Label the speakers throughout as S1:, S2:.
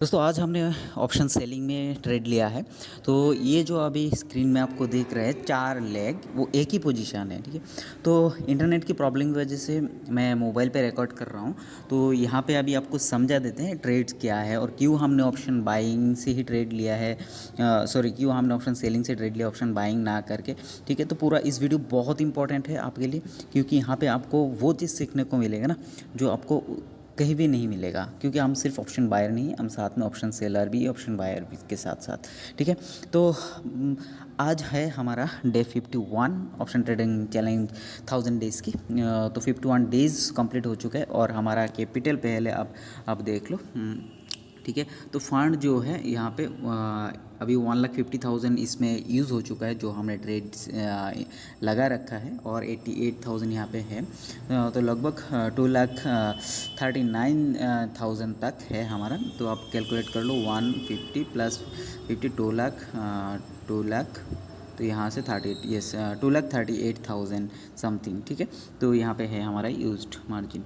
S1: दोस्तों आज हमने ऑप्शन सेलिंग में ट्रेड लिया है। तो ये जो अभी स्क्रीन में आपको दिख रहा है 4 लेग वो एक ही पोजीशन है, ठीक है। तो इंटरनेट की प्रॉब्लम की वजह से मैं मोबाइल पे रिकॉर्ड कर रहा हूँ। तो यहाँ पे अभी आपको समझा देते हैं ट्रेड्स क्या है और क्यों हमने ऑप्शन बाइंग से ही ट्रेड लिया है, सॉरी क्यों हमने ऑप्शन सेलिंग से ट्रेड लिया ऑप्शन बाइंग ना करके, ठीक है। तो पूरा इस वीडियो बहुत इंपॉर्टेंट है आपके लिए, क्योंकि यहाँ पर आपको वो चीज़ सीखने को मिलेगा ना जो आपको कहीं भी नहीं मिलेगा, क्योंकि हम सिर्फ ऑप्शन बायर नहीं, हम साथ में ऑप्शन सेलर भी ऑप्शन बायर भी के साथ साथ, ठीक है। तो आज है हमारा day 51 option trading challenge 1000 days की। तो 51 डेज़ कंप्लीट हो चुका है और हमारा कैपिटल पहले आप देख लो, ठीक है। तो फंड जो है यहाँ पे अभी 1,50,000 इसमें यूज़ हो चुका है जो हमने ट्रेड लगा रखा है, और 88,000 यहाँ पे है। तो लगभग 2,39,000 तक है हमारा। तो आप कैलकुलेट कर लो 150 प्लस 50 2 लाख, तो यहाँ से 38, यस 2,38,000 समथिंग, ठीक है। तो यहाँ पे है हमारा यूज्ड मार्जिन,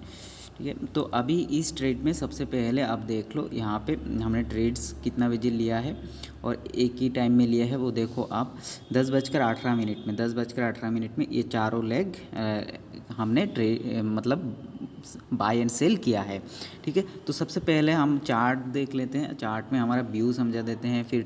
S1: ठीक है। तो अभी इस ट्रेड में सबसे पहले आप देख लो यहाँ पे हमने ट्रेड्स कितना बजे लिया है और एक ही टाइम में लिया है, वो देखो आप 10:18 में 10:18 में ये चारों लेग हमने मतलब बाय एंड सेल किया है, ठीक है। तो सबसे पहले हम चार्ट देख लेते हैं, चार्ट में हमारा व्यू समझा देते हैं, फिर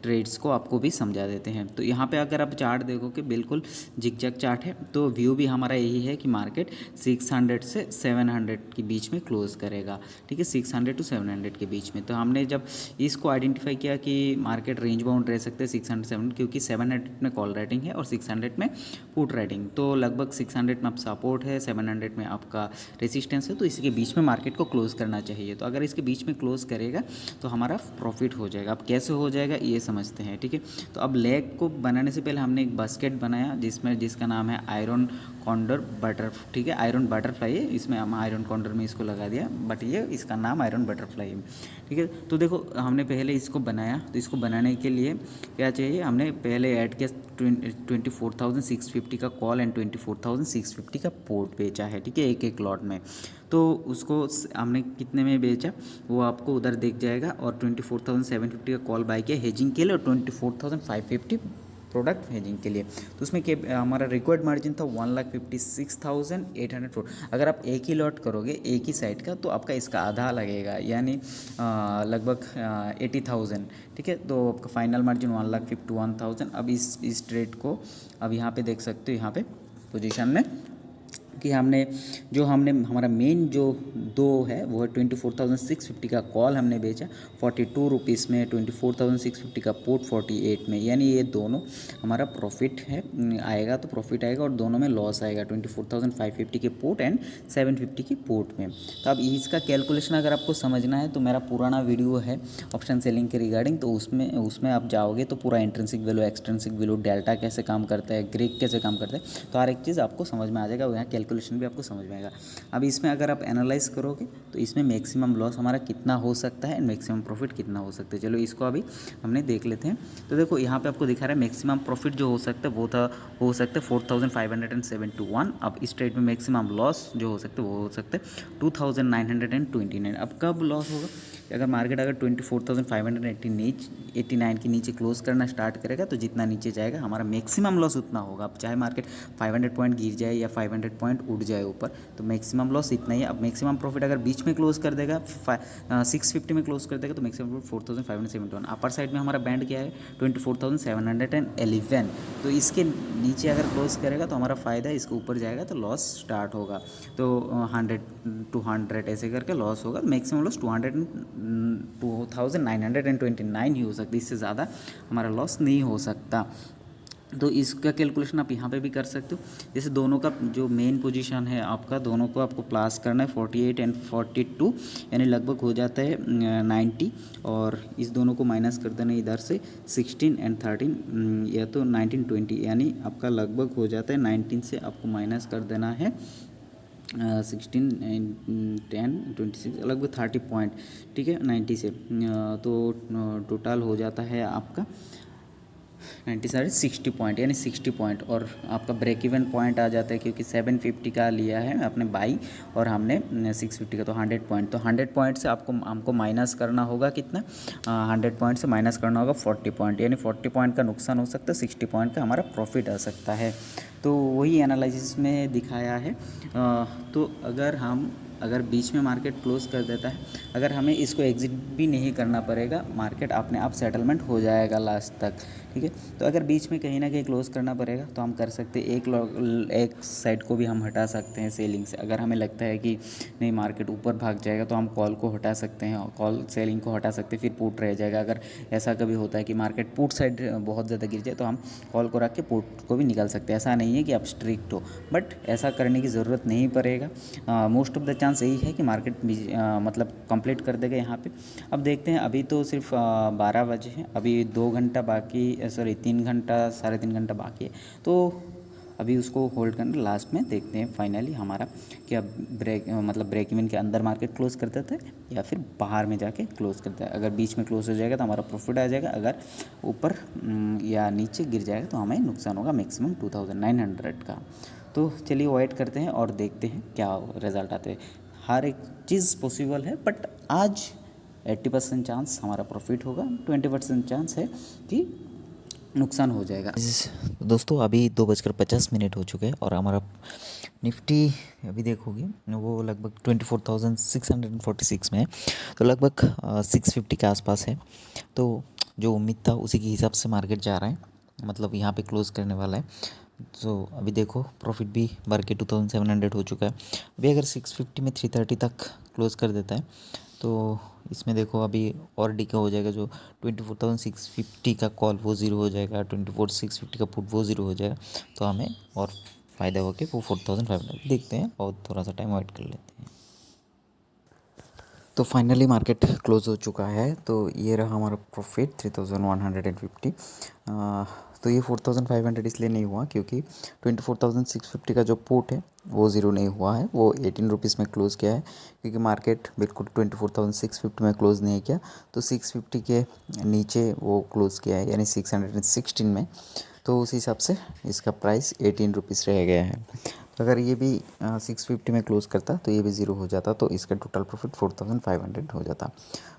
S1: ट्रेड्स को आपको भी समझा देते हैं। तो यहाँ पे अगर आप चार्ट देखो कि बिल्कुल जिगजैग चार्ट है, तो व्यू भी हमारा यही है कि मार्केट 600 से 700 के बीच में क्लोज करेगा, ठीक है, 600 टू 700 के बीच में। तो हमने जब इसको आइडेंटिफाई किया कि मार्केट रेंज बाउंड रह सकते हैं 600 700, क्योंकि 700 में कॉल राइटिंग है और 600 में पुट राइटिंग, तो लगभग 600 में आप सपोर्ट है, 700 में आपका रेसिस्टेंस है, तो इसके बीच में मार्केट को क्लोज करना चाहिए। तो अगर इसके बीच में क्लोज करेगा तो हमारा प्रॉफिट हो जाएगा। अब कैसे हो जाएगा ये समझते हैं, ठीक है। तो अब लेग को बनाने से पहले हमने एक बास्केट बनाया जिसका नाम है आयरन कॉन्डर बटर, ठीक है, आयरन बटरफ्लाई है, इसमें हम आयरन कॉन्डर में इसको लगा दिया, बट ये इसका नाम आयरन बटरफ्लाई है, ठीक है। तो देखो हमने पहले इसको बनाया, तो इसको बनाने के लिए क्या चाहिए, हमने पहले ऐड किया 24,650 का कॉल एंड 24,650 का पोर्ट बेचा है, ठीक है, एक एक लॉट में। तो उसको हमने कितने में बेचा वो आपको उधर दिख जाएगा, और 24,750 का कॉल बाय किया हेजिंग के लिए, और 24,550 प्रोडक्ट हेजिंग के लिए। तो उसमें हमारा रिक्वायर्ड मार्जिन था 1,56,804। अगर आप एक ही लॉट करोगे एक ही साइड का, तो आपका इसका आधा लगेगा, यानी लगभग 80,000, ठीक है। तो आपका फाइनल मार्जिन 1,51,000। अब इस ट्रेड को अब यहाँ पे देख सकते हो, यहाँ पे पोजीशन में कि हमने हमारा मेन जो दो है वो है 24,650 का कॉल हमने बेचा 42 रुपीज़ में, 24,650 का पोर्ट 48 में, यानी ये दोनों हमारा प्रॉफिट है आएगा, तो प्रॉफिट आएगा, और दोनों में लॉस आएगा 24,550 के पोर्ट एंड 750 के पोर्ट में। तो अब इसका कैलकुलेशन अगर आपको समझना है तो मेरा पुराना वीडियो है ऑप्शन सेलिंग के रिगार्डिंग, तो उसमें आप जाओगे तो पूरा intrinsic value, extrinsic value, delta कैसे काम करता है, ग्रीक कैसे काम करता है, तो हर एक चीज़ आपको समझ में आ जाएगा, यहाँ कैलकुलेशन भी आपको समझ में आएगा। अब इसमें अगर आप एनालाइज करोगे तो इसमें मैक्सिमम लॉस हमारा कितना हो सकता है एंड मैक्सिमम प्रॉफिट कितना हो सकता है, चलो इसको अभी हमने देख लेते हैं। तो देखो यहाँ पे आपको दिखा रहा है मैक्सिमम प्रॉफिट जो हो सकता है वो हो सकता है 4,571। अब इस ट्रेड में मैक्सिमम लॉस जो हो सकता है वो हो सकता है 2,929। अब कब लॉस होगा, अगर मार्केट 24,589 के नीचे क्लोज करना स्टार्ट करेगा, तो जितना नीचे जाएगा हमारा मैक्सिमम लॉस उतना होगा। अब चाहे मार्केट 500 पॉइंट गिर जाए या 500 पॉइंट उठ जाए ऊपर, तो मैक्सिमम लॉस इतना ही है। अब मैक्सिमम प्रॉफिट अगर बीच में क्लोज कर देगा 650 में क्लोज कर देगा, तो मैक्सिमम प्रॉफिट 4,571। अपर साइड में हमारा बैंड क्या है 24,711। तो इसके नीचे अगर क्लोज करेगा तो हमारा फ़ायदा है, इसके ऊपर जाएगा तो लॉस स्टार्ट होगा, तो 100 200 ऐसे करके लॉस होगा। मैक्सिमम लॉस 2,929 ही हो सकती है, इससे ज़्यादा हमारा लॉस नहीं हो सकता। तो इसका कैलकुलेशन आप यहाँ पे भी कर सकते हो। जैसे दोनों का जो मेन पोजीशन है आपका, दोनों को आपको प्लस करना है 48 एंड 42, यानी लगभग हो जाता है 90, और इस दोनों को माइनस कर देना इधर से 16 एंड 13, या तो 19 20, यानी आपका लगभग हो जाता है 19 से आपको माइनस कर देना है 16 10 26, लगभग 30 पॉइंट, ठीक है, 90 से। तो टोटल हो जाता है आपका 60 पॉइंट यानी 60 पॉइंट, और आपका ब्रेक इवन पॉइंट आ जाता है क्योंकि 750 का लिया है आपने बाई और हमने 650 का, तो 100 पॉइंट। तो 100 पॉइंट से हमको माइनस करना होगा कितना, 100 पॉइंट से माइनस करना होगा 40 पॉइंट, यानी 40 पॉइंट का नुकसान हो सकता है, 60 पॉइंट का हमारा प्रॉफिट आ सकता है। तो वही एनालिसिस में दिखाया है। तो अगर बीच में मार्केट क्लोज़ कर देता है, अगर हमें इसको एग्ज़िट भी नहीं करना पड़ेगा, मार्केट अपने आप सेटलमेंट हो जाएगा लास्ट तक, ठीक है। तो अगर बीच में कहीं ना कहीं क्लोज़ करना पड़ेगा तो हम कर सकते हैं, एक साइड को भी हम हटा सकते हैं सेलिंग से। अगर हमें लगता है कि नहीं मार्केट ऊपर भाग जाएगा तो हम कॉल को हटा सकते हैं, कॉल सेलिंग को हटा सकते हैं, फिर पुट रह जाएगा। अगर ऐसा कभी होता है कि मार्केट पुट साइड बहुत ज़्यादा गिर जाए तो हम कॉल को रख के पुट को भी निकाल सकते हैं। ऐसा नहीं है कि आप स्ट्रिक्ट हो, बट ऐसा करने की ज़रूरत नहीं पड़ेगा। मोस्ट ऑफ द चांस यही है कि मार्केट मतलब कंप्लीट कर देगा यहाँ पे। अब देखते हैं, अभी तो सिर्फ 12 बजे हैं, अभी 2 घंटा बाकी, सॉरी 3 घंटा 3.5 घंटा बाकी है। तो अभी उसको होल्ड करना, लास्ट में देखते हैं फाइनली हमारा क्या ब्रेक इवन के अंदर मार्केट क्लोज़ कर देता है या फिर बाहर में जाके क्लोज़ करता है। अगर बीच में क्लोज़ हो जाएगा तो हमारा प्रॉफिट आ जाएगा, अगर ऊपर या नीचे गिर जाएगा तो हमें नुकसान होगा मैक्सिमम 2900 का। तो चलिए वेट करते हैं और देखते हैं क्या रिज़ल्ट आते हैं। हर एक चीज़ पॉसिबल है, बट आज 80% चांस हमारा प्रॉफिट होगा, 20% चांस है कि नुकसान हो जाएगा।
S2: दोस्तों अभी 2:50 हो चुके हैं और हमारा निफ्टी अभी देखोगे वो लगभग 24,646 में है, तो लगभग 650 के आसपास है। तो जो उम्मीद था उसी के हिसाब से मार्केट जा रहा है, मतलब यहाँ पे क्लोज़ करने वाला है। तो अभी देखो प्रॉफिट भी बढ़ के 2700 हो चुका है। अभी अगर 650 में 330 तक क्लोज़ कर देता है तो इसमें देखो अभी और डीके हो जाएगा, जो 24,650 का कॉल वो ज़ीरो हो जाएगा, 24,650 का पुट वो ज़ीरो हो जाएगा, तो हमें और फ़ायदा हो के वो 4,500 देखते हैं और थोड़ा सा टाइम वेट कर लेते हैं। तो फाइनली मार्केट क्लोज़ हो चुका है, तो ये रहा हमारा प्रॉफिट 3,150। तो ये 4,500 इसलिए नहीं हुआ क्योंकि 24,650 का जो पुट है वो ज़ीरो नहीं हुआ है, वो 18 रुपीज़ में क्लोज़ किया है, क्योंकि मार्केट बिल्कुल 24,650 में क्लोज़ नहीं किया, तो 650 के नीचे वो क्लोज़ किया है, यानी 616 में। तो उस हिसाब से इसका प्राइस 18 रुपीज़ रह गया है। अगर ये भी 650 में क्लोज़ करता तो ये भी ज़ीरो हो जाता, तो इसका टोटल प्रॉफिट 4,500 हो जाता।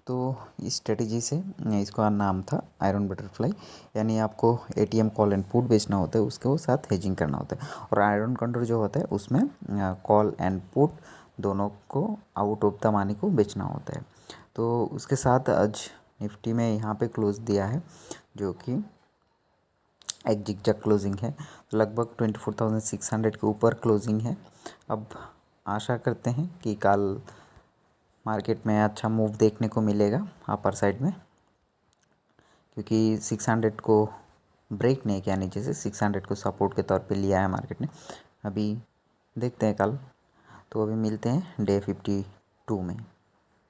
S2: तो इस स्ट्रेटजी से, इसका नाम था आयरन बटरफ्लाई, यानी आपको ATM कॉल एंड पुट बेचना होता है, उसके साथ हेजिंग करना होता है। और आयरन कंट्रोल जो होता है उसमें कॉल एंड पुट दोनों को आउट ऑफ द मनी को बेचना होता है। तो उसके साथ आज निफ्टी में यहाँ पे क्लोज़ दिया है, जो कि एक जिगजैग क्लोजिंग है, तो लगभग 24,600 के ऊपर क्लोजिंग है। अब आशा करते हैं कि कल मार्केट में अच्छा मूव देखने को मिलेगा अपर साइड में, क्योंकि 600 को ब्रेक नहीं किया नीचे से, 600 को सपोर्ट के तौर पे लिया है मार्केट ने। अभी देखते हैं कल, तो अभी मिलते हैं डे 52 में।